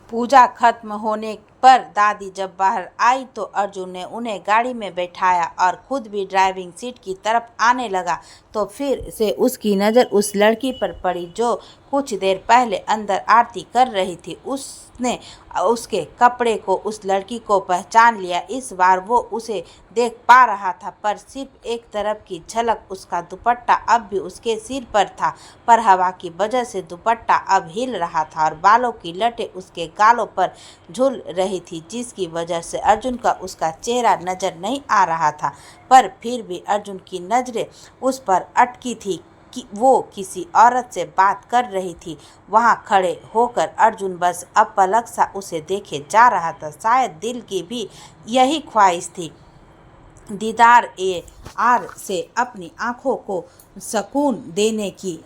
पूजा खत्म होने पर दादी जब बाहर आई तो अर्जुन ने उन्हें गाड़ी में बैठाया और खुद भी ड्राइविंग सीट की तरफ आने लगा। तो फिर से उसकी नज़र उस लड़की पर पड़ी जो कुछ देर पहले अंदर आरती कर रही थी। उसने उसके कपड़े को, उस लड़की को पहचान लिया। इस बार वो उसे देख पा रहा था, पर सिर्फ एक तरफ की झलक। उसका दुपट्टा अब भी उसके सिर पर था, पर हवा की वजह से दुपट्टा अब हिल रहा था और बालों की लटें उसके गालों पर झूल रही थी, जिसकी वजह से अर्जुन का उसका चेहरा नजर नहीं आ रहा था। पर फिर भी अर्जुन की नजरें उस पर अटकी थी कि वो किसी औरत से बात कर रही थी। वहां खड़े होकर अर्जुन बस अब पलक सा उसे देखे जा रहा था। शायद दिल की भी यही ख्वाहिश थी, दीदार ए आर से अपनी आंखों को सुकून देने की।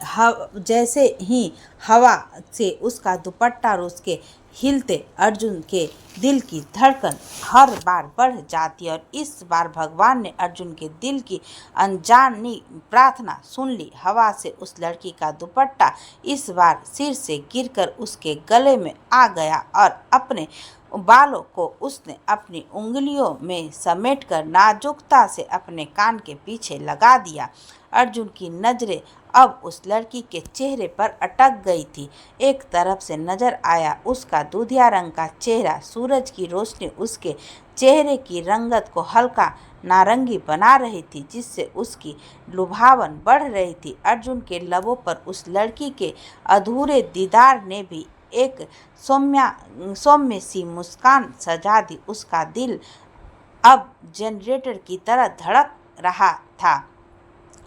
जैसे ही हवा से उसका दुपट्टा और उसके हिलते अर्जुन के दिल की धड़कन हर बार बढ़ जाती, और इस बार भगवान ने अर्जुन के दिल की अनजानी प्रार्थना सुन ली। हवा से उस लड़की का दुपट्टा इस बार सिर से गिरकर उसके गले में आ गया और अपने बालों को उसने अपनी उंगलियों में समेटकर नाजुकता से अपने कान के पीछे लगा दिया। अर्जुन की नजरें अब उस लड़की के चेहरे पर अटक गई थी। एक तरफ से नजर आया उसका दूधिया रंग का चेहरा। सूरज की रोशनी उसके चेहरे की रंगत को हल्का नारंगी बना रही थी, जिससे उसकी लुभावन बढ़ रही थी। अर्जुन के लबों पर उस लड़की के अधूरे दीदार ने भी एक सौम्य सी मुस्कान सजा दी। उसका दिल अब जनरेटर की तरह धड़क रहा था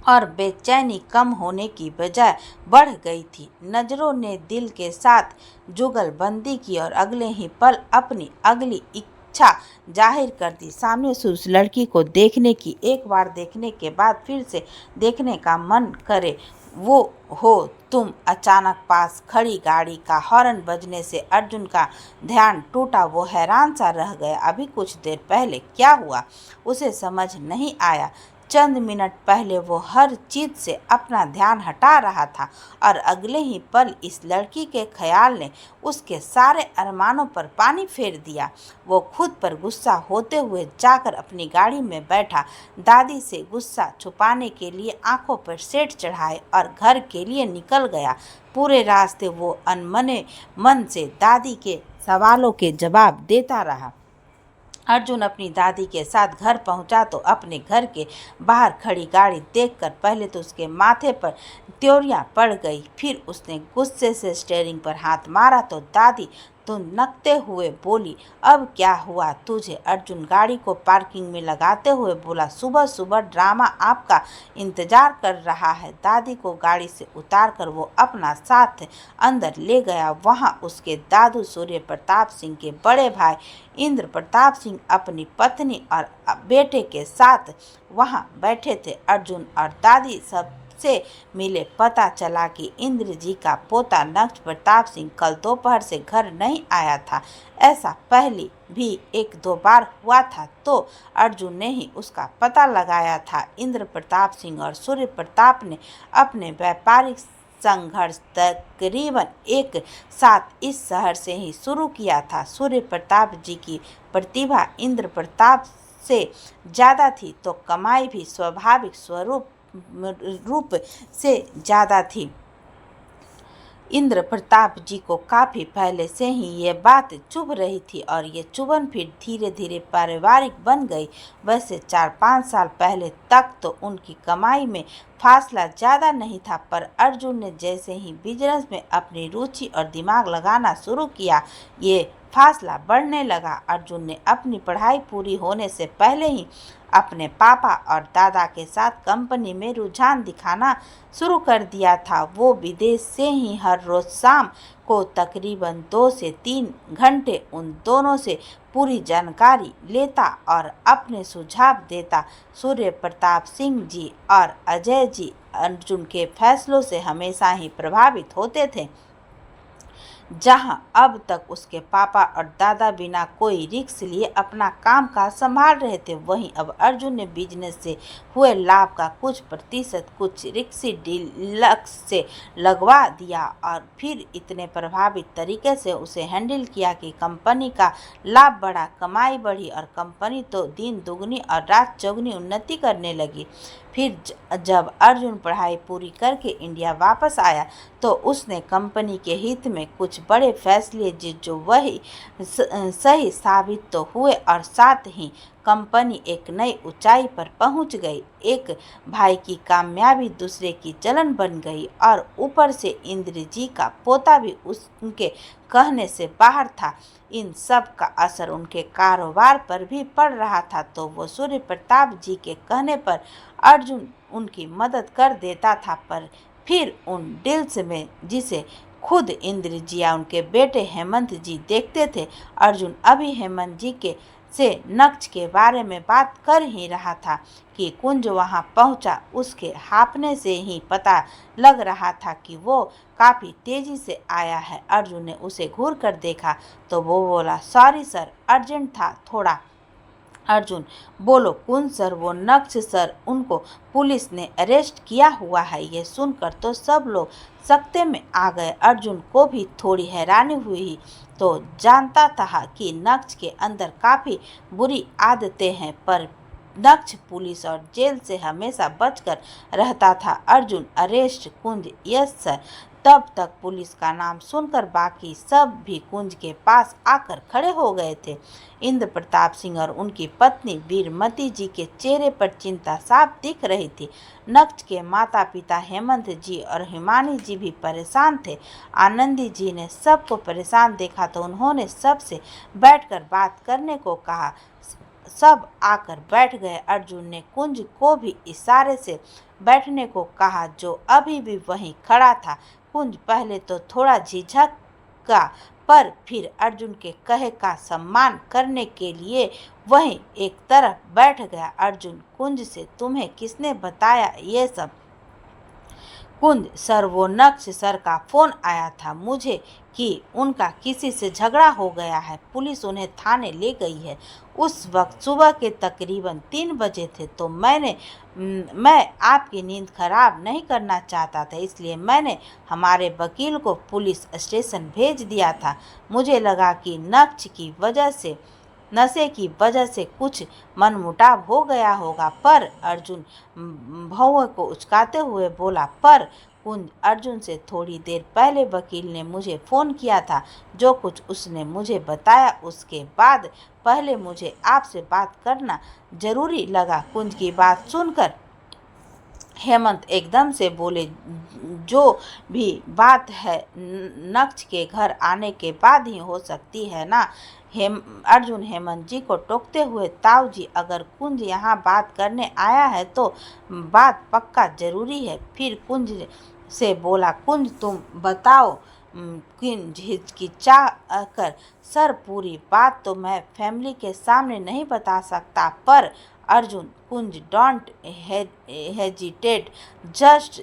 और बेचैनी कम होने की बजाय बढ़ गई थी। नजरों ने दिल के साथ जुगलबंदी की और अगले ही पल अपनी अगली इच्छा जाहिर कर दी। सामने से उस लड़की को देखने की, एक बार देखने के बाद फिर से देखने का मन करे, वो हो तुम। अचानक पास खड़ी गाड़ी का हॉर्न बजने से अर्जुन का ध्यान टूटा। वो हैरान सा रह गया। अभी कुछ देर पहले क्या हुआ उसे समझ नहीं आया। चंद मिनट पहले वो हर चीज से अपना ध्यान हटा रहा था और अगले ही पल इस लड़की के ख्याल ने उसके सारे अरमानों पर पानी फेर दिया। वो खुद पर गुस्सा होते हुए जाकर अपनी गाड़ी में बैठा, दादी से गुस्सा छुपाने के लिए आंखों पर सेंट चढ़ाए और घर के लिए निकल गया। पूरे रास्ते वो अनमने मन से दादी के सवालों के जवाब देता रहा। अर्जुन अपनी दादी के साथ घर पहुंचा तो अपने घर के बाहर खड़ी गाड़ी देखकर पहले तो उसके माथे पर त्योरियां पड़ गई। फिर उसने गुस्से से स्टीयरिंग पर हाथ मारा तो दादी तो नकते हुए बोली, अब क्या हुआ तुझे? अर्जुन गाड़ी को पार्किंग में लगाते हुए बोला, सुबह सुबह ड्रामा आपका इंतजार कर रहा है। दादी को गाड़ी से उतारकर वो अपना साथ अंदर ले गया। वहां उसके दादू सूर्य प्रताप सिंह के बड़े भाई इंद्र प्रताप सिंह अपनी पत्नी और बेटे के साथ वहां बैठे थे। अर्जुन और दादी सब से मिले। पता चला कि इंद्र जी का पोता नक्ष प्रताप सिंह कल दोपहर से घर नहीं आया था। ऐसा पहले भी एक दो बार हुआ था, तो अर्जुन ने ही उसका पता लगाया था। इंद्र प्रताप सिंह और सूर्य प्रताप ने अपने व्यापारिक संघर्ष तकरीबन एक साथ इस शहर से ही शुरू किया था। सूर्य प्रताप जी की प्रतिभा इंद्र प्रताप से ज़्यादा थी, तो कमाई भी स्वाभाविक रूप से ज़्यादा थी। इंद्र प्रताप जी को काफ़ी पहले से ही ये बात चुभ रही थी और ये चुभन फिर धीरे धीरे पारिवारिक बन गई। वैसे 4-5 साल पहले तक तो उनकी कमाई में फासला ज़्यादा नहीं था, पर अर्जुन ने जैसे ही बिजनेस में अपनी रुचि और दिमाग लगाना शुरू किया, ये फासला बढ़ने लगा। अर्जुन ने अपनी पढ़ाई पूरी होने से पहले ही अपने पापा और दादा के साथ कंपनी में रुझान दिखाना शुरू कर दिया था। वो विदेश से ही हर रोज शाम को तकरीबन 2 से 3 घंटे उन दोनों से पूरी जानकारी लेता और अपने सुझाव देता। सूर्य प्रताप सिंह जी और अजय जी अर्जुन के फैसलों से हमेशा ही प्रभावित होते थे। जहां अब तक उसके पापा और दादा बिना कोई रिस्क लिए अपना काम काज संभाल रहे थे, वहीं अब अर्जुन ने बिजनेस से हुए लाभ का कुछ प्रतिशत कुछ रिक्सी डीलक्स से लगवा दिया और फिर इतने प्रभावित तरीके से उसे हैंडल किया कि कंपनी का लाभ बढ़ा, कमाई बढ़ी और कंपनी तो दिन दुगनी और रात चौगुनी उन्नति करने लगी। फिर जब अर्जुन पढ़ाई पूरी करके इंडिया वापस आया तो उसने कंपनी के हित में कुछ बड़े फैसले जो वही सही साबित तो हुए और साथ ही कंपनी एक नई ऊंचाई पर पहुंच गई। एक भाई की कामयाबी दूसरे की जलन बन गई और ऊपर से इंद्र जी का पोता भी उनके कहने से बाहर था। इन सब का असर उनके कारोबार पर भी पड़ रहा था, तो वो सूर्य प्रताप जी के कहने पर अर्जुन उनकी मदद कर देता था। पर फिर उन डील्स में जिसे खुद इंद्र जी या उनके बेटे हेमंत जी देखते थे, अर्जुन अभी हेमंत जी के से नक्श के बारे में बात कर ही रहा था कि कुंज वहां पहुंचा। उसके हाँफने से ही पता लग रहा था कि वो काफी तेजी से आया है। अर्जुन ने उसे घूर कर देखा तो वो बोला, सॉरी सर, अर्जेंट था थोड़ा। अर्जुन, बोलो कुंज सर, वो नक्श सर, उनको पुलिस ने अरेस्ट किया हुआ है। ये सुनकर तो सब लोग सकते में आ गए। अर्जुन को भी थोड़ी हैरानी हुई, तो जानता था कि नक्श के अंदर काफ़ी बुरी आदतें हैं, पर नक्श पुलिस और जेल से हमेशा बचकर रहता था। Arjun, arrest Kunj? Yes sir. तब तक पुलिस का नाम सुनकर बाकी सब भी कुंज के पास आकर खड़े हो गए थे। इंद्र प्रताप सिंह और उनकी पत्नी वीरमती जी के चेहरे पर चिंता साफ दिख रही थी। नक्श के माता पिता हेमंत जी और हिमानी जी भी परेशान थे। आनंदी जी ने सबको परेशान देखा तो उन्होंने सबसे बैठकर बात करने को कहा। सब आकर बैठ गए। अर्जुन ने कुंज को भी इशारे से बैठने को कहा, जो अभी भी वहीं खड़ा था। कुंज पहले तो थोड़ा झिझका, पर फिर अर्जुन के कहे का सम्मान करने के लिए वहीं एक तरफ बैठ गया। अर्जुन, कुंज से तुम्हें किसने बताया ये सब? कुंज सर, वो नक्श सर का फोन आया था मुझे कि उनका किसी से झगड़ा हो गया है, पुलिस उन्हें थाने ले गई है। उस वक्त सुबह के तकरीबन 3 बजे थे, तो मैं आपकी नींद खराब नहीं करना चाहता था, इसलिए मैंने हमारे वकील को पुलिस स्टेशन भेज दिया था। मुझे लगा कि नशे की वजह से कुछ मनमुटाव हो गया होगा। पर अर्जुन भौं को उचकाते हुए बोला, पर कुंज, अर्जुन से थोड़ी देर पहले वकील ने मुझे फ़ोन किया था। जो कुछ उसने मुझे बताया उसके बाद पहले मुझे आपसे बात करना जरूरी लगा। कुंज की बात सुनकर हेमंत एकदम से बोले, जो भी बात है नक्श के घर आने के बाद ही हो सकती है ना? अर्जुन हेमंत जी को टोकते हुए, ताऊ जी, अगर कुंज यहाँ बात करने आया है तो बात पक्का जरूरी है। फिर कुंज से बोला, कुंज तुम बताओ। कुंज हिचकिचा कर, सर पूरी बात तो मैं फैमिली के सामने नहीं बता सकता। पर Arjun, Kunj, don't hesitate, just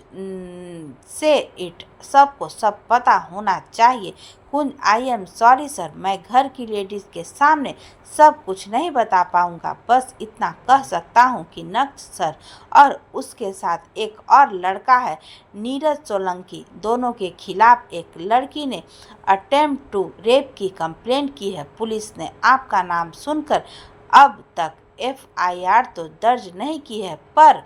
say it, सबको सब पता होना चाहिए। Kunj, I am sorry sir, मैं घर की लेडीज के सामने सब कुछ नहीं बता पाऊंगा। बस इतना कह सकता हूँ कि नक्श सर और उसके साथ एक और लड़का है, नीरज सोलंकी, दोनों के खिलाफ एक लड़की ने अटेम्प्ट टू रेप की कंप्लेंट की है। पुलिस ने आपका नाम सुनकर अब तक FIR तो दर्ज नहीं की है, पर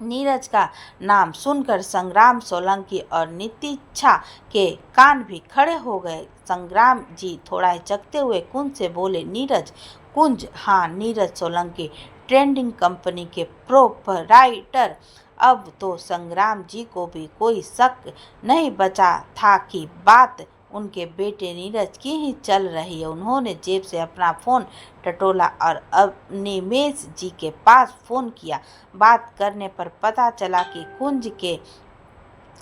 नीरज का नाम सुनकर संग्राम सोलंकी और नितिच्छा के कान भी खड़े हो गए। संग्राम जी थोड़ा हिचकते हुए कुंज से बोले, नीरज? कुंज, हाँ, नीरज सोलंकी, ट्रेंडिंग कंपनी के प्रोपराइटर। अब तो संग्राम जी को भी कोई शक नहीं बचा था कि बात उनके बेटे नीरज की ही चल रही है। उन्होंने जेब से अपना फ़ोन टटोला और अब निमेश जी के पास फ़ोन किया। बात करने पर पता चला कि कुंज के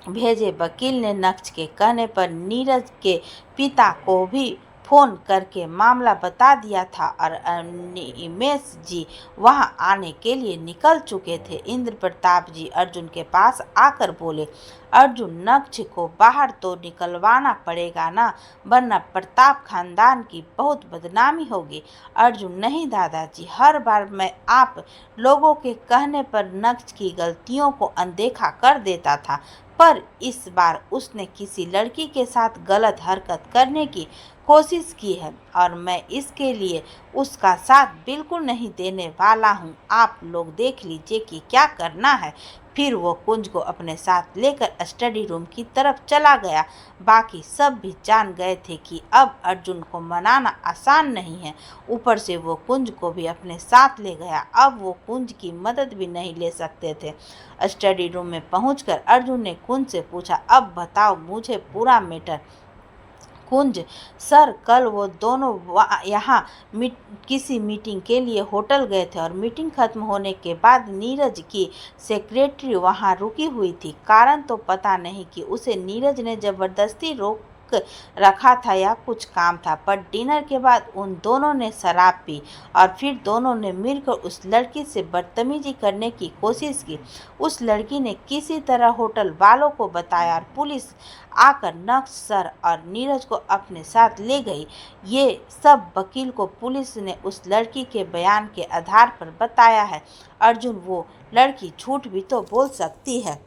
भेजे वकील ने नक्श के कहने पर नीरज के पिता को भी फ़ोन करके मामला बता दिया था और निमेश जी वहां आने के लिए निकल चुके थे। इंद्र प्रताप जी अर्जुन के पास आकर बोले, अर्जुन, नक्ष को बाहर तो निकलवाना पड़ेगा ना, वरना प्रताप खानदान की बहुत बदनामी होगी। अर्जुन, नहीं दादाजी, हर बार मैं आप लोगों के कहने पर नक्ष की गलतियों को अनदेखा कर देता था, पर इस बार उसने किसी लड़की के साथ गलत हरकत करने की कोशिश की है और मैं इसके लिए उसका साथ बिल्कुल नहीं देने वाला हूँ। आप लोग देख लीजिए कि क्या करना है। फिर वो कुंज को अपने साथ लेकर स्टडी रूम की तरफ चला गया। बाकी सब भी जान गए थे कि अब अर्जुन को मनाना आसान नहीं है। ऊपर से वो कुंज को भी अपने साथ ले गया। अब वो कुंज की मदद भी नहीं ले सकते थे। स्टडी रूम में पहुंचकर अर्जुन ने कुंज से पूछा, अब बताओ मुझे पूरा मैटर। कुंज, सर, कल वो दोनों यहाँ किसी मीटिंग के लिए होटल गए थे और मीटिंग खत्म होने के बाद नीरज की सेक्रेटरी वहाँ रुकी हुई थी। कारण तो पता नहीं कि उसे नीरज ने ज़बरदस्ती रोक रखा था या कुछ काम था, पर डिनर के बाद उन दोनों ने शराब पी और फिर दोनों ने मिलकर उस लड़की से बदतमीजी करने की कोशिश की। उस लड़की ने किसी तरह होटल वालों को बताया और पुलिस आकर नक्श, सर और नीरज को अपने साथ ले गई। ये सब वकील को पुलिस ने उस लड़की के बयान के आधार पर बताया है। अर्जुन, वो लड़की झूठ भी तो बोल सकती है।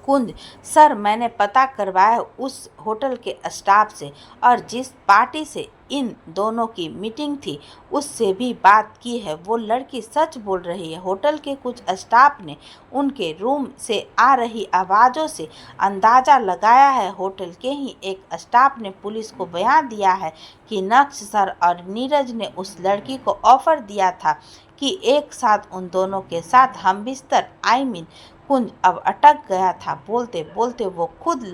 कुंज, सर, मैंने पता करवाया उस होटल के स्टाफ से और जिस पार्टी से इन दोनों की मीटिंग थी उससे भी बात की है। वो लड़की सच बोल रही है। होटल के कुछ स्टाफ ने उनके रूम से आ रही आवाज़ों से अंदाज़ा लगाया है। होटल के ही एक स्टाफ ने पुलिस को बयान दिया है कि नक्श सर और नीरज ने उस लड़की को ऑफर दिया था कि एक साथ उन दोनों के साथ हम बिस्तर कुंज अब अटक गया था। बोलते बोलते वो खुद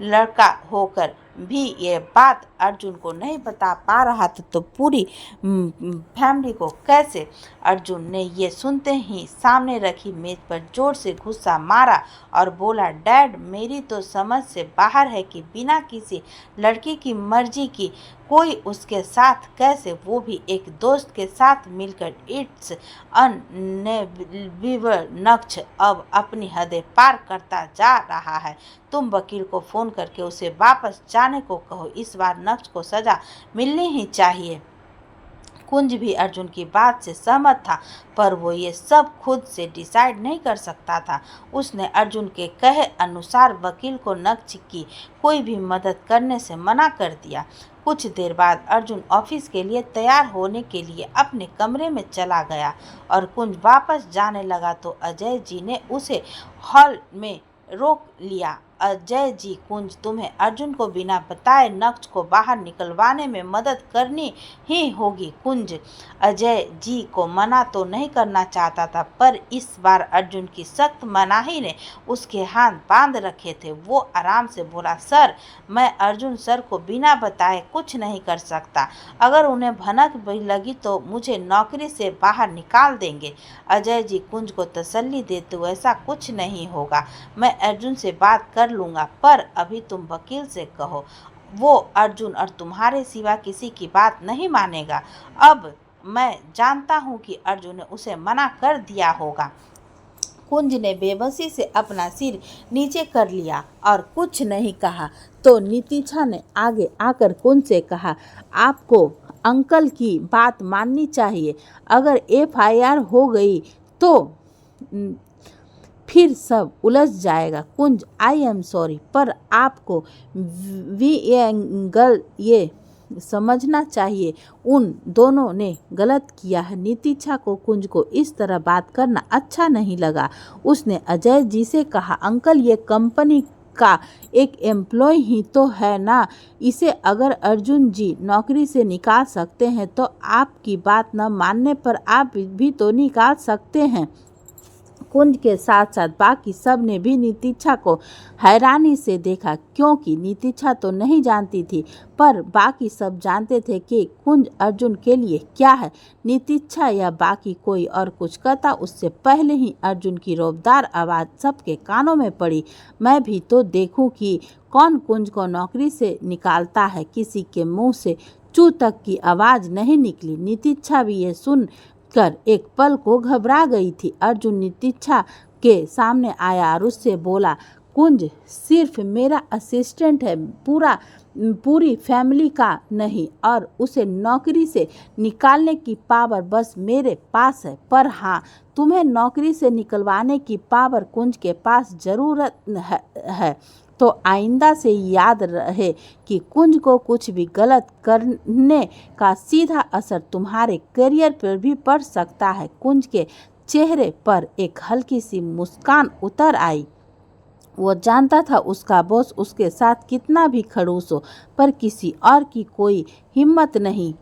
लड़का होकर भी ये बात अर्जुन को नहीं बता पा रहा था तो पूरी फैमिली को कैसे। अर्जुन ने ये सुनते ही सामने रखी मेज पर जोर से गुस्सा मारा और बोला, डैड, मेरी तो समझ से बाहर है कि बिना किसी लड़की की मर्जी की कोई उसके साथ कैसे, वो भी एक दोस्त के साथ मिलकर। It's unbelievable. नक्श अब अपनी हदें पार करता जा रहा है। तुम वकील को फ़ोन करके उसे वापस जाने को कहो। इस बार नक्श को सज़ा मिलनी ही चाहिए। कुंज भी अर्जुन की बात से सहमत था, पर वो ये सब खुद से डिसाइड नहीं कर सकता था। उसने अर्जुन के कहे अनुसार वकील को नक्श की कोई भी मदद करने से मना कर दिया। कुछ देर बाद अर्जुन ऑफिस के लिए तैयार होने के लिए अपने कमरे में चला गया और कुंज वापस जाने लगा तो अजय जी ने उसे हॉल में रोक लिया। अजय जी, कुंज, तुम्हें अर्जुन को बिना बताए नक्श को बाहर निकलवाने में मदद करनी ही होगी। कुंज अजय जी को मना तो नहीं करना चाहता था, पर इस बार अर्जुन की सख्त मनाही ने उसके हाथ बांध रखे थे। वो आराम से बोला, सर, मैं अर्जुन सर को बिना बताए कुछ नहीं कर सकता। अगर उन्हें भनक भी लगी तो मुझे नौकरी से बाहर निकाल देंगे। अजय जी कुंज को तसल्ली देते हुए, ऐसा कुछ नहीं होगा, मैं अर्जुन से बात कर लूँगा, पर अभी तुम वकील से कहो। वो अर्जुन और तुम्हारे सिवा किसी की बात नहीं मानेगा। अब मैं जानता हूँ कि अर्जुन ने उसे मना कर दिया होगा। कुंज ने बेबसी से अपना सिर नीचे कर लिया और कुछ नहीं कहा तो नितिशा ने आगे आकर कुंज से कहा, आपको अंकल की बात माननी चाहिए। अगर FIR हो गई तो फिर सब उलझ जाएगा। कुंज, आई एम सॉरी, पर आपको एंगल ये समझना चाहिए उन दोनों ने गलत किया है। नितिशा को कुंज को इस तरह बात करना अच्छा नहीं लगा। उसने अजय जी से कहा, अंकल, ये कंपनी का एक एम्प्लॉय ही तो है ना, इसे अगर अर्जुन जी नौकरी से निकाल सकते हैं तो आपकी बात न मानने पर आप भी तो निकाल सकते हैं। कुंज के साथ साथ बाकी सब ने भी नीतिच्छा को हैरानी से देखा, क्योंकि नीतिच्छा तो नहीं जानती थी पर बाकी सब जानते थे कि कुंज अर्जुन के लिए क्या है। नीतिच्छा या बाकी कोई और कुछ कहता उससे पहले ही अर्जुन की रौबदार आवाज़ सबके कानों में पड़ी, मैं भी तो देखूं कि कौन कुंज को नौकरी से निकालता है। किसी के मुंह से चू तक की आवाज़ नहीं निकली। नीतिच्छा भी ये सुन कर एक पल को घबरा गई थी। अर्जुन नीतिच्छा के सामने आया और उससे बोला, कुंज सिर्फ मेरा असिस्टेंट है, पूरी फैमिली का नहीं, और उसे नौकरी से निकालने की पावर बस मेरे पास है। पर हाँ, तुम्हें नौकरी से निकलवाने की पावर कुंज के पास ज़रूरत है। तो आइंदा से याद रहे कि कुंज को कुछ भी गलत करने का सीधा असर तुम्हारे करियर पर भी पड़ सकता है। कुंज के चेहरे पर एक हल्की सी मुस्कान उतर आई। वो जानता था उसका बॉस उसके साथ कितना भी खड़ूस हो, पर किसी और की कोई हिम्मत नहीं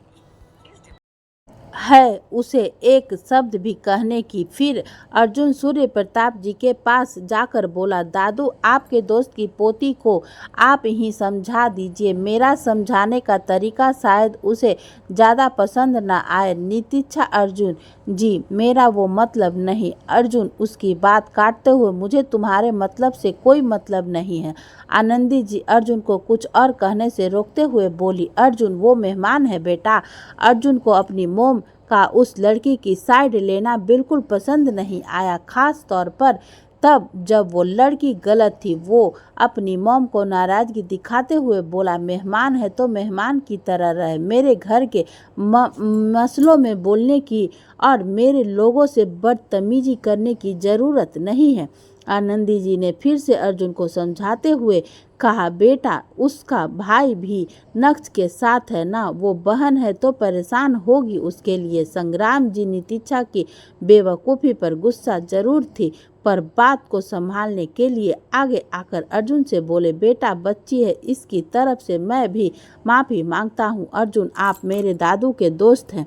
है उसे एक शब्द भी कहने की। फिर अर्जुन सूर्य प्रताप जी के पास जाकर बोला, दादू, आपके दोस्त की पोती को आप ही समझा दीजिए। मेरा समझाने का तरीका शायद उसे ज़्यादा पसंद न आए। नीतिच्छा, अर्जुन जी, मेरा वो मतलब नहीं। अर्जुन उसकी बात काटते हुए, मुझे तुम्हारे मतलब से कोई मतलब नहीं है। आनंदी जी अर्जुन को कुछ और कहने से रोकते हुए बोली, अर्जुन वो मेहमान है बेटा। अर्जुन को अपनी मोम का उस लड़की की साइड लेना बिल्कुल पसंद नहीं आया, खास तौर पर तब जब वो लड़की गलत थी। वो अपनी मॉम को नाराज़गी दिखाते हुए बोला, मेहमान है तो मेहमान की तरह रहे। मेरे घर के मसलों में बोलने की और मेरे लोगों से बदतमीजी करने की ज़रूरत नहीं है। आनंदी जी ने फिर से अर्जुन को समझाते हुए कहा, बेटा, उसका भाई भी नक्श के साथ है ना, वो बहन है तो परेशान होगी उसके लिए। संग्राम जी नीतिच्छा की बेवकूफ़ी पर गुस्सा जरूर थी, पर बात को संभालने के लिए आगे आकर अर्जुन से बोले, बेटा बच्ची है, इसकी तरफ से मैं भी माफ़ी मांगता हूँ। अर्जुन, आप मेरे दादू के दोस्त हैं,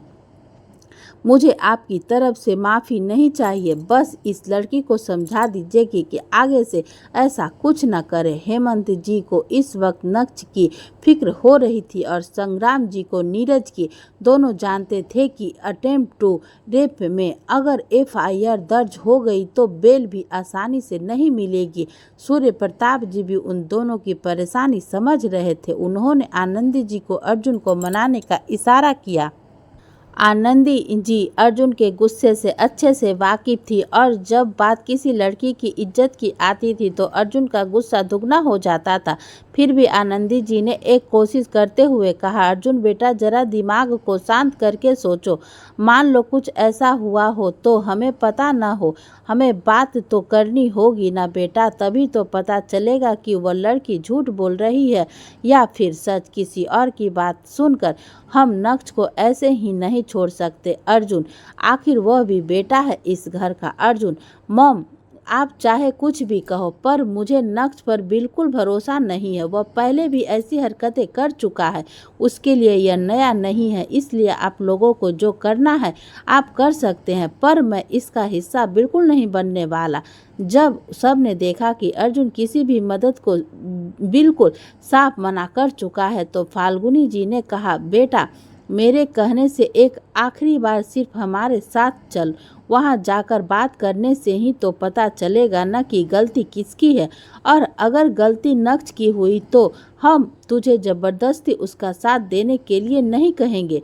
मुझे आपकी तरफ से माफ़ी नहीं चाहिए। बस इस लड़की को समझा दीजिए कि आगे से ऐसा कुछ न करे। हेमंत जी को इस वक्त नक्श की फिक्र हो रही थी और संग्राम जी को नीरज की। दोनों जानते थे कि अटेम्प्ट टू रेप में अगर FIR दर्ज हो गई तो बेल भी आसानी से नहीं मिलेगी। सूर्य प्रताप जी भी उन दोनों की परेशानी समझ रहे थे। उन्होंने आनंदी जी को अर्जुन को मनाने का इशारा किया। आनंदी जी अर्जुन के गुस्से से अच्छे से वाकिफ थी और जब बात किसी लड़की की इज्जत की आती थी तो अर्जुन का गुस्सा दुगना हो जाता था। फिर भी आनंदी जी ने एक कोशिश करते हुए कहा, अर्जुन बेटा, जरा दिमाग को शांत करके सोचो। मान लो कुछ ऐसा हुआ हो तो हमें पता न हो, हमें बात तो करनी होगी ना बेटा, तभी तो पता चलेगा कि वह लड़की झूठ बोल रही है या फिर सच। किसी और की बात सुनकर हम नक्श को ऐसे ही नहीं छोड़ सकते अर्जुन, आखिर वह भी बेटा है इस घर का। अर्जुन, मॉम, आप चाहे कुछ भी कहो पर मुझे नक्श पर बिल्कुल भरोसा नहीं है। वह पहले भी ऐसी हरकतें कर चुका है, उसके लिए यह नया नहीं है। इसलिए आप लोगों को जो करना है आप कर सकते हैं, पर मैं इसका हिस्सा बिल्कुल नहीं बनने वाला। जब सब ने देखा कि अर्जुन किसी भी मदद को बिल्कुल साफ मना कर चुका है तो फाल्गुनी जी ने कहा, बेटा, मेरे कहने से एक आखिरी बार सिर्फ हमारे साथ चल। वहाँ जाकर बात करने से ही तो पता चलेगा न कि गलती किसकी है, और अगर गलती नक्श की हुई तो हम तुझे ज़बरदस्ती उसका साथ देने के लिए नहीं कहेंगे।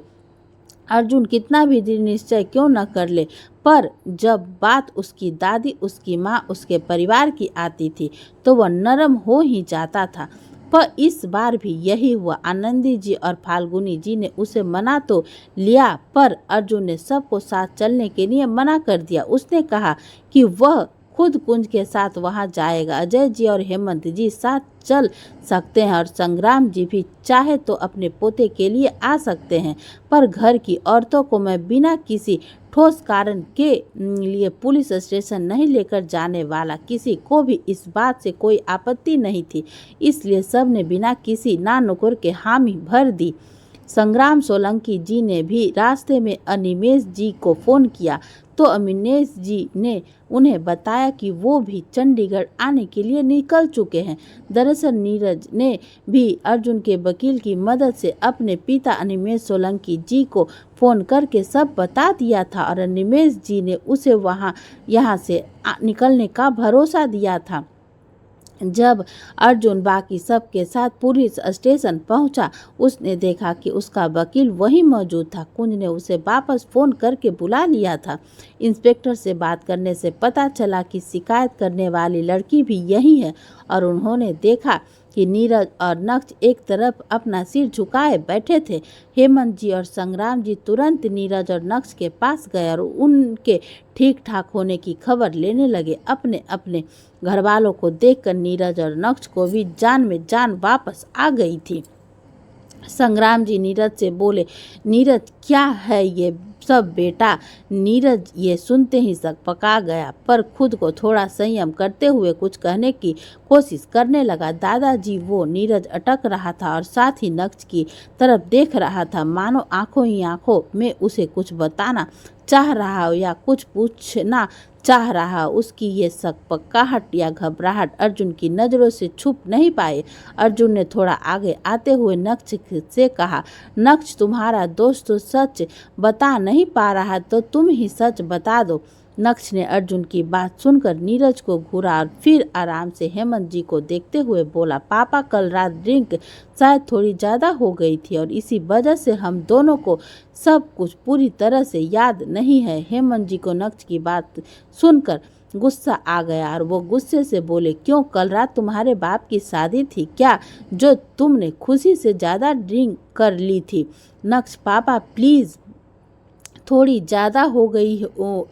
अर्जुन कितना भी दृढ़ निश्चय क्यों न कर ले, पर जब बात उसकी दादी, उसकी माँ, उसके परिवार की आती थी तो वह नरम हो ही जाता था। पर इस बार भी यही हुआ। आनंदी जी और फाल्गुनी जी ने उसे मना तो लिया, पर अर्जुन ने सबको साथ चलने के लिए मना कर दिया। उसने कहा कि वह खुद कुंज के साथ वहां जाएगा। अजय जी और हेमंत जी साथ चल सकते हैं और संग्राम जी भी चाहे तो अपने पोते के लिए आ सकते हैं, पर घर की औरतों को मैं बिना किसी ठोस कारण के लिए पुलिस स्टेशन नहीं लेकर जाने वाला। किसी को भी इस बात से कोई आपत्ति नहीं थी, इसलिए सब ने बिना किसी ना नुकुर के हामी भर दी। संग्राम सोलंकी जी ने भी रास्ते में अनिमेष जी को फ़ोन किया तो अनिमेष जी ने उन्हें बताया कि वो भी चंडीगढ़ आने के लिए निकल चुके हैं। दरअसल नीरज ने भी अर्जुन के वकील की मदद से अपने पिता अनिमेष सोलंकी जी को फ़ोन करके सब बता दिया था और अनिमेष जी ने उसे यहाँ से निकलने का भरोसा दिया था। जब अर्जुन बाकी सब के साथ पुलिस स्टेशन पहुंचा, उसने देखा कि उसका वकील वहीं मौजूद था। कुंज ने उसे वापस फ़ोन करके बुला लिया था। इंस्पेक्टर से बात करने से पता चला कि शिकायत करने वाली लड़की भी यही है और उन्होंने देखा कि नीरज और नक्श एक तरफ अपना सिर झुकाए बैठे थे। हेमंत जी और संग्राम जी तुरंत नीरज और नक्श के पास गए और उनके ठीक ठाक होने की खबर लेने लगे। अपने अपने घर वालों को देखकर नीरज और नक्श को भी जान में जान वापस आ गई थी। संग्राम जी नीरज से बोले, नीरज क्या है ये सब बेटा? नीरज ये सुनते ही सकपका गया, पर खुद को थोड़ा संयम करते हुए कुछ कहने की कोशिश करने लगा। दादाजी, वो नीरज अटक रहा था और साथ ही नक्श की तरफ देख रहा था, मानो आंखों ही आंखों में उसे कुछ बताना चाह रहा हो या कुछ पूछना चाह रहा। उसकी ये सकपकाहट या घबराहट अर्जुन की नज़रों से छुप नहीं पाए। अर्जुन ने थोड़ा आगे आते हुए नक्श से कहा, नक्श, तुम्हारा दोस्त तो सच बता नहीं पा रहा, तो तुम ही सच बता दो। नक्श ने अर्जुन की बात सुनकर नीरज को घूरा और फिर आराम से हेमंत जी को देखते हुए बोला, पापा, कल रात ड्रिंक शायद थोड़ी ज़्यादा हो गई थी और इसी वजह से हम दोनों को सब कुछ पूरी तरह से याद नहीं है। हेमंत जी को नक्श की बात सुनकर गुस्सा आ गया और वो गुस्से से बोले, क्यों? कल रात तुम्हारे बाप की शादी थी क्या, जो तुमने खुशी से ज़्यादा ड्रिंक कर ली थी? नक्श, पापा प्लीज़, थोड़ी ज़्यादा हो गई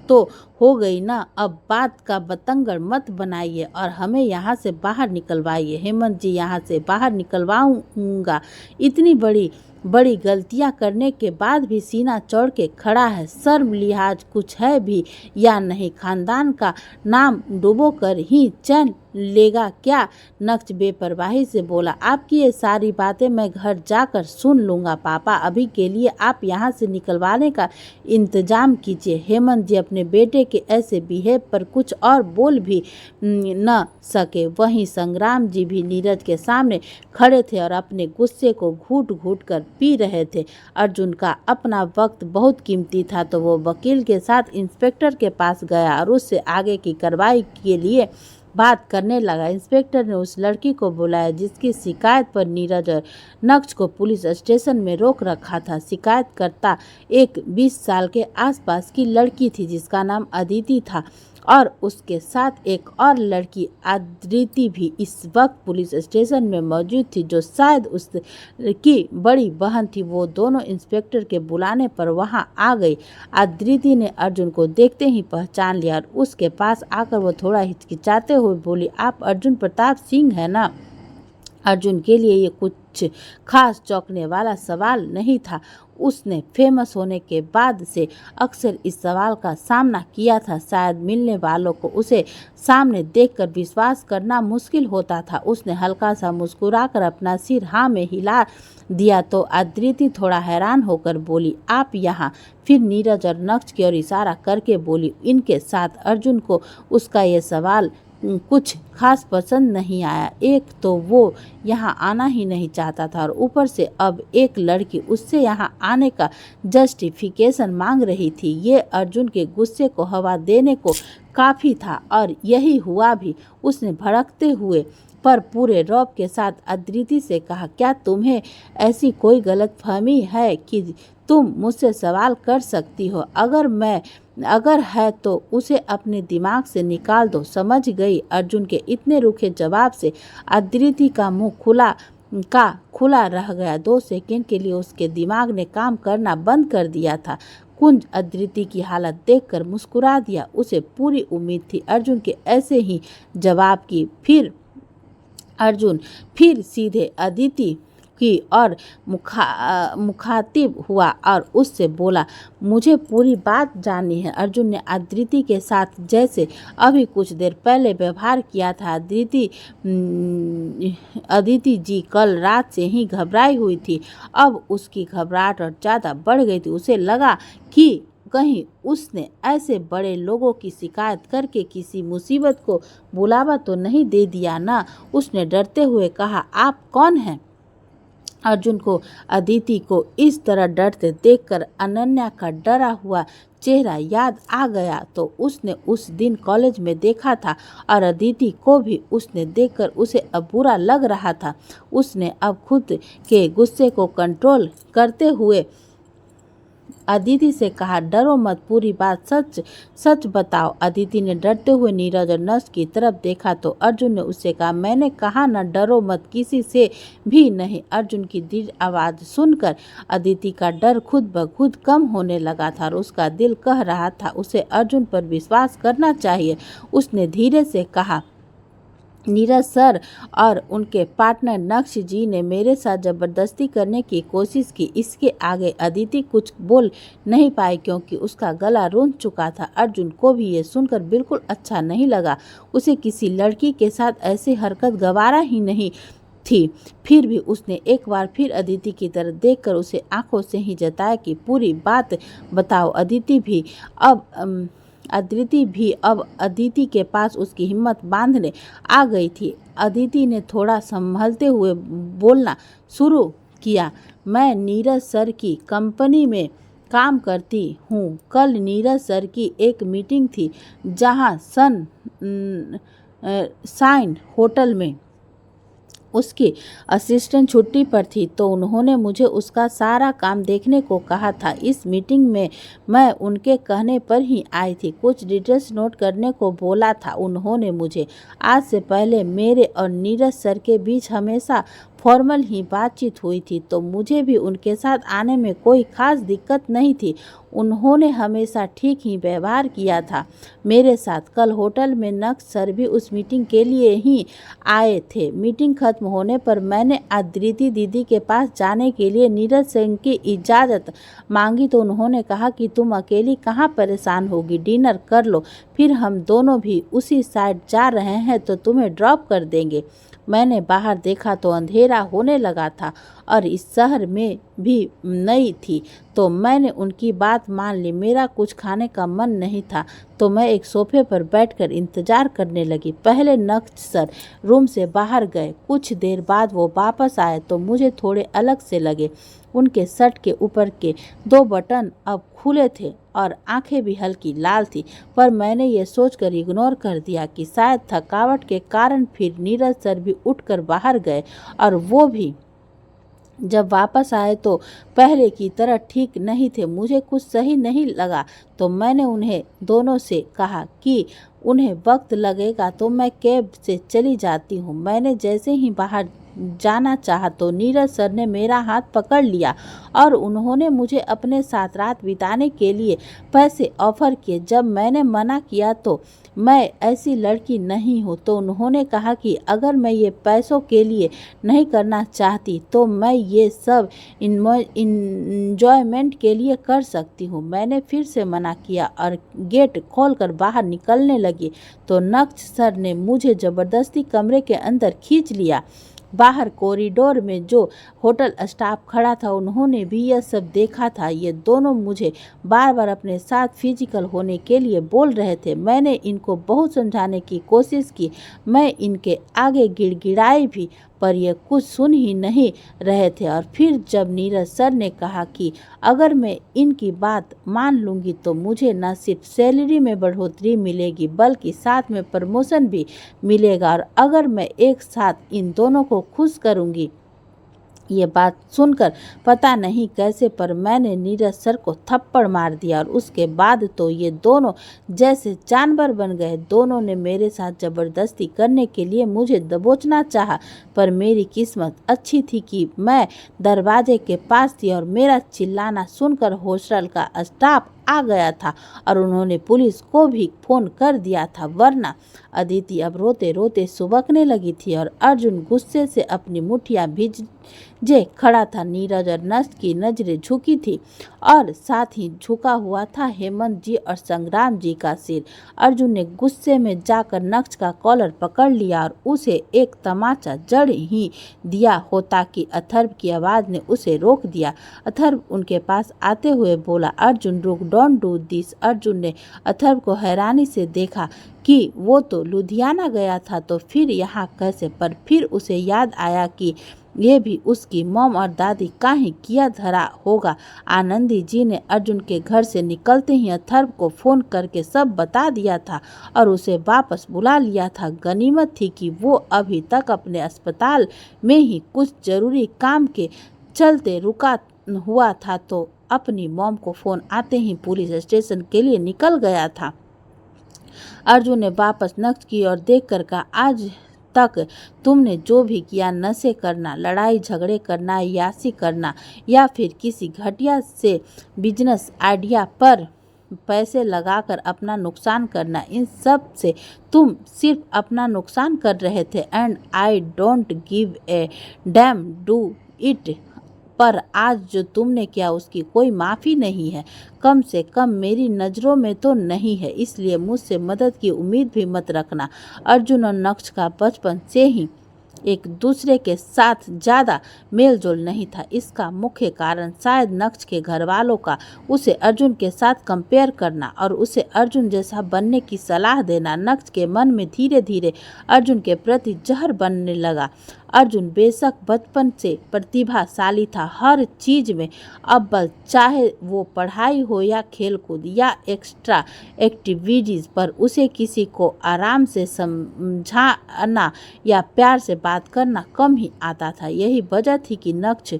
तो हो गई ना, अब बात का बतंगड़ मत बनाइए और हमें यहाँ से बाहर निकलवाइए। हेमंत जी, यहाँ से बाहर निकलवाऊंगा। इतनी बड़ी बड़ी गलतियाँ करने के बाद भी सीना चौड़ के खड़ा है। शर्म लिहाज कुछ है भी या नहीं? खानदान का नाम डुबो कर ही चैन लेगा क्या? नक्श बेपरवाही से बोला, आपकी ये सारी बातें मैं घर जाकर सुन लूँगा पापा, अभी के लिए आप यहाँ से निकलवाने का इंतजाम कीजिए। हेमंत जी अपने बेटे के ऐसे बिहेव पर कुछ और बोल भी न सके। वहीं संग्राम जी भी नीरज के सामने खड़े थे और अपने गुस्से को घूट घूट कर पी रहे थे। अर्जुन का अपना वक्त बहुत कीमती था, तो वो वकील के साथ इंस्पेक्टर के पास गया और उससे आगे की कार्रवाई के लिए बात करने लगा। इंस्पेक्टर ने उस लड़की को बुलाया जिसकी शिकायत पर नीरज और नक्श को पुलिस स्टेशन में रोक रखा था। शिकायतकर्ता एक 20 साल के आसपास की लड़की थी जिसका नाम अदिति था और उसके साथ एक और लड़की आदिति भी इस वक्त पुलिस स्टेशन में मौजूद थी, जो शायद उसकी बड़ी बहन थी। वो दोनों इंस्पेक्टर के बुलाने पर वहां आ गई। आदिति ने अर्जुन को देखते ही पहचान लिया और उसके पास आकर वो थोड़ा हिचकिचाते हुए बोली, आप अर्जुन प्रताप सिंह है ना? अर्जुन के लिए ये कुछ खास चौंकने वाला सवाल नहीं था। उसने फेमस होने के बाद से अक्सर इस सवाल का सामना किया था। शायद मिलने वालों को उसे सामने देखकर विश्वास करना मुश्किल होता था। उसने हल्का सा मुस्कुराकर अपना सिर हाँ में हिला दिया तो आदिति थोड़ा हैरान होकर बोली, आप यहाँ? फिर नीरज और नक्श की ओर इशारा करके बोली, इनके साथ। अर्जुन को उसका ये सवाल कुछ खास पसंद नहीं आया। एक तो वो यहाँ आना ही नहीं चाहता था और ऊपर से अब एक लड़की उससे यहाँ आने का जस्टिफिकेशन मांग रही थी। ये अर्जुन के गुस्से को हवा देने को काफ़ी था और यही हुआ भी। उसने भड़कते हुए पर पूरे रौब के साथ अदिति से कहा, क्या तुम्हें ऐसी कोई गलतफहमी है कि तुम मुझसे सवाल कर सकती हो? अगर है तो उसे अपने दिमाग से निकाल दो। समझ गई? अर्जुन के इतने रूखे जवाब से अदिति का मुंह खुला रह गया। 2 सेकंड के लिए उसके दिमाग ने काम करना बंद कर दिया था। कुंज अदिति की हालत देखकर मुस्कुरा दिया। उसे पूरी उम्मीद थी अर्जुन के ऐसे ही जवाब की। फिर अर्जुन फिर सीधे अदिति की और मुखातिब हुआ और उससे बोला, मुझे पूरी बात जाननी है। अर्जुन ने अदिति के साथ जैसे अभी कुछ देर पहले व्यवहार किया था। अदिति जी कल रात से ही घबराई हुई थी। अब उसकी घबराहट और ज़्यादा बढ़ गई थी। उसे लगा कि कहीं उसने ऐसे बड़े लोगों की शिकायत करके किसी मुसीबत को बुलावा तो नहीं दे दिया ना। उसने डरते हुए कहा, आप कौन हैं? अर्जुन को अदिति को इस तरह डरते देखकर अनन्या का डरा हुआ चेहरा याद आ गया। तो उसने उस दिन कॉलेज में देखा था और अदिति को भी उसने देखकर उसे अब बुरा लग रहा था। उसने अब खुद के गुस्से को कंट्रोल करते हुए अदिति से कहा, डरो मत, पूरी बात सच सच बताओ। अदिति ने डरते हुए नीरज और नर्स की तरफ देखा तो अर्जुन ने उससे कहा, मैंने कहा ना, डरो मत, किसी से भी नहीं। अर्जुन की दृढ़ आवाज़ सुनकर अदिति का डर खुद ब खुद कम होने लगा था और उसका दिल कह रहा था उसे अर्जुन पर विश्वास करना चाहिए। उसने धीरे से कहा, नीरज सर और उनके पार्टनर नक्श जी ने मेरे साथ ज़बरदस्ती करने की कोशिश की। इसके आगे अदिति कुछ बोल नहीं पाई क्योंकि उसका गला रूंध चुका था। अर्जुन को भी ये सुनकर बिल्कुल अच्छा नहीं लगा। उसे किसी लड़की के साथ ऐसी हरकत गवारा ही नहीं थी। फिर भी उसने एक बार फिर अदिति की तरफ देखकर उसे आंखों से ही जताया कि पूरी बात बताओ। अब अदिति के पास उसकी हिम्मत बांधने आ गई थी। अदिति ने थोड़ा संभलते हुए बोलना शुरू किया, मैं नीरज सर की कंपनी में काम करती हूँ। कल नीरज सर की एक मीटिंग थी जहाँ साइन होटल में उसकी असिस्टेंट छुट्टी पर थी तो उन्होंने मुझे उसका सारा काम देखने को कहा था। इस मीटिंग में मैं उनके कहने पर ही आई थी। कुछ डिटेल्स नोट करने को बोला था उन्होंने मुझे। आज से पहले मेरे और नीरज सर के बीच हमेशा फॉर्मल ही बातचीत हुई थी तो मुझे भी उनके साथ आने में कोई ख़ास दिक्कत नहीं थी। उन्होंने हमेशा ठीक ही व्यवहार किया था मेरे साथ। कल होटल में नक्श सर भी उस मीटिंग के लिए ही आए थे। मीटिंग खत्म होने पर मैंने अदिति दीदी के पास जाने के लिए नीरज सिंह की इजाज़त मांगी तो उन्होंने कहा कि तुम अकेली कहाँ परेशान होगी, डिनर कर लो, फिर हम दोनों भी उसी साइड जा रहे हैं तो तुम्हें ड्रॉप कर देंगे। मैंने बाहर देखा तो अंधेरा होने लगा था और इस शहर में भी नई थी तो मैंने उनकी बात मान ली। मेरा कुछ खाने का मन नहीं था तो मैं एक सोफे पर बैठकर इंतज़ार करने लगी। पहले नक्श सर रूम से बाहर गए। कुछ देर बाद वो वापस आए तो मुझे थोड़े अलग से लगे। उनके शर्ट के ऊपर के 2 बटन अब खुले थे और आंखें भी हल्की लाल थी, पर मैंने ये सोचकर इग्नोर कर दिया कि शायद थकावट के कारण। फिर नीरज सर भी उठकर बाहर गए और वो भी जब वापस आए तो पहले की तरह ठीक नहीं थे। मुझे कुछ सही नहीं लगा तो मैंने उन्हें दोनों से कहा कि उन्हें वक्त लगेगा तो मैं कैब से चली जाती हूँ। मैंने जैसे ही बाहर जाना चाहा तो नीरज सर ने मेरा हाथ पकड़ लिया और उन्होंने मुझे अपने साथ रात बिताने के लिए पैसे ऑफर किए। जब मैंने मना किया तो मैं ऐसी लड़की नहीं हूँ तो उन्होंने कहा कि अगर मैं ये पैसों के लिए नहीं करना चाहती तो मैं ये सब इंजॉयमेंट के लिए कर सकती हूँ। मैंने फिर से मना किया और गेट खोलकर बाहर निकलने लगी तो नक्श सर ने मुझे ज़बरदस्ती कमरे के अंदर खींच लिया। बाहर कॉरिडोर में जो होटल स्टाफ खड़ा था उन्होंने भी यह सब देखा था। ये दोनों मुझे बार बार अपने साथ फिजिकल होने के लिए बोल रहे थे। मैंने इनको बहुत समझाने की कोशिश की, मैं इनके आगे गिड़गिड़ाई भी, पर यह कुछ सुन ही नहीं रहे थे। और फिर जब नीरज सर ने कहा कि अगर मैं इनकी बात मान लूँगी तो मुझे न सिर्फ सैलरी में बढ़ोतरी मिलेगी बल्कि साथ में प्रमोशन भी मिलेगा और अगर मैं एक साथ इन दोनों को खुश करूँगी। ये बात सुनकर पता नहीं कैसे पर मैंने नीरज सर को थप्पड़ मार दिया और उसके बाद तो ये दोनों जैसे जानवर बन गए। दोनों ने मेरे साथ ज़बरदस्ती करने के लिए मुझे दबोचना चाहा, पर मेरी किस्मत अच्छी थी कि मैं दरवाजे के पास थी और मेरा चिल्लाना सुनकर हॉस्टल का स्टाफ आ गया था और उन्होंने पुलिस को भी फोन कर दिया था, वरना अदिति अब रोते रोते सुबकने लगी थी और अर्जुन गुस्से से अपनी मुठ्ठियां भीजे खड़ा था। नीरज और नक्श की नजरें झुकी थी और साथ ही झुका हुआ था हेमंत जी और संग्राम जी का सिर। अर्जुन ने गुस्से में जाकर नक्श का कॉलर पकड़ लिया और उसे एक तमाचा जड़ ही दिया होता कि अथर्व की आवाज ने उसे रोक दिया। अथर्व उनके पास आते हुए बोला, अर्जुन रुक, डोंट डू दिस। अर्जुन ने अथर्व को हैरानी से देखा कि वो तो लुधियाना गया था तो फिर यहाँ कैसे, पर फिर उसे याद आया कि ये भी उसकी मॉम और दादी का ही किया धरा होगा। आनंदी जी ने अर्जुन के घर से निकलते ही अथर्व को फोन करके सब बता दिया था और उसे वापस बुला लिया था। गनीमत थी कि वो अभी तक अपने अस्पताल में ही कुछ जरूरी काम के चलते रुका हुआ था, तो अपनी मॉम को फोन आते ही पुलिस स्टेशन के लिए निकल गया था। अर्जुन ने वापस नक्श की ओर देखकर कहा, आज तक तुमने जो भी किया, नशे करना, लड़ाई झगड़े करना, यासी करना या फिर किसी घटिया से बिजनेस आइडिया पर पैसे लगाकर अपना नुकसान करना, इन सब से तुम सिर्फ अपना नुकसान कर रहे थे। And I don't give a dam do it. पर आज जो तुमने किया उसकी कोई माफ़ी नहीं है, कम से कम मेरी नज़रों में तो नहीं है, इसलिए मुझसे मदद की उम्मीद भी मत रखना। अर्जुन और नक्श का बचपन से ही एक दूसरे के साथ ज़्यादा मेल जोल नहीं था। इसका मुख्य कारण शायद नक्श के घर वालों का उसे अर्जुन के साथ कंपेयर करना और उसे अर्जुन जैसा बनने की सलाह देना नक्श के मन में धीरे धीरे अर्जुन के प्रति जहर बनने लगा। अर्जुन बेशक बचपन से प्रतिभाशाली था, हर चीज में अव्वल, चाहे वो पढ़ाई हो या खेलकूद या एक्स्ट्रा एक्टिविटीज़, पर उसे किसी को आराम से समझाना या प्यार से बात करना कम ही आता था। यही वजह थी कि नक्श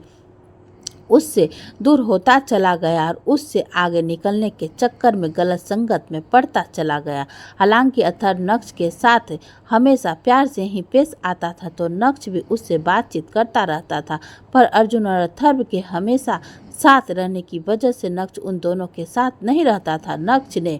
उससे दूर होता चला गया और उससे आगे निकलने के चक्कर में गलत संगत में पड़ता चला गया। हालांकि अथर्व नक्श के साथ हमेशा प्यार से ही पेश आता था, तो नक्श भी उससे बातचीत करता रहता था, पर अर्जुन और अथर्व के हमेशा साथ रहने की वजह से नक्श उन दोनों के साथ नहीं रहता था। नक्श ने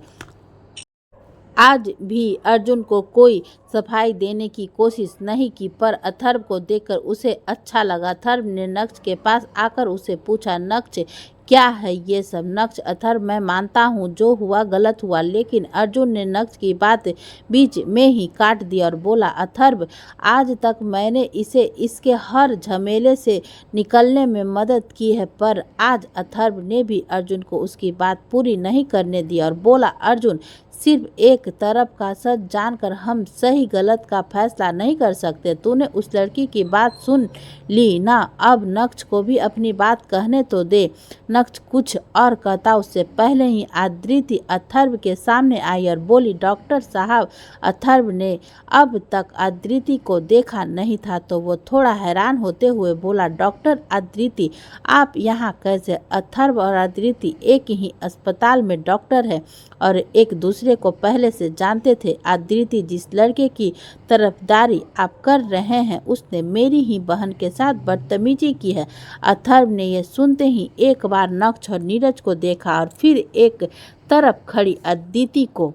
आज भी अर्जुन को कोई सफाई देने की कोशिश नहीं की, पर अथर्व को देखकर उसे अच्छा लगा। अथर्व ने नक्श के पास आकर उसे पूछा, नक्श क्या है ये सब? नक्श, अथर्व मैं मानता हूँ जो हुआ गलत हुआ, लेकिन अर्जुन ने नक्श की बात बीच में ही काट दी और बोला, अथर्व आज तक मैंने इसे इसके हर झमेले से निकलने में मदद की है, पर आज अथर्व ने भी अर्जुन को उसकी बात पूरी नहीं करने दी और बोला, अर्जुन सिर्फ एक तरफ का सच जानकर हम सही गलत का फैसला नहीं कर सकते। तूने उस लड़की की बात सुन ली ना, अब नक्श को भी अपनी बात कहने तो दे। नक्श कुछ और कहता उससे पहले ही अदिति अथर्व के सामने आई और बोली, डॉक्टर साहब। अथर्व ने अब तक अदिति को देखा नहीं था, तो वो थोड़ा हैरान होते हुए बोला, डॉक्टर अदिति आप यहाँ कैसे? अथर्व और अदिति एक ही अस्पताल में डॉक्टर है और एक दूसरे को पहले से जानते थे। अदिति जिस लड़के की तरफदारी आप कर रहे हैं उसने मेरी ही बहन के साथ बदतमीजी की है। अथर्व ने यह सुनते ही एक बार नक्श और नीरज को देखा और फिर एक तरफ खड़ी अदिति को।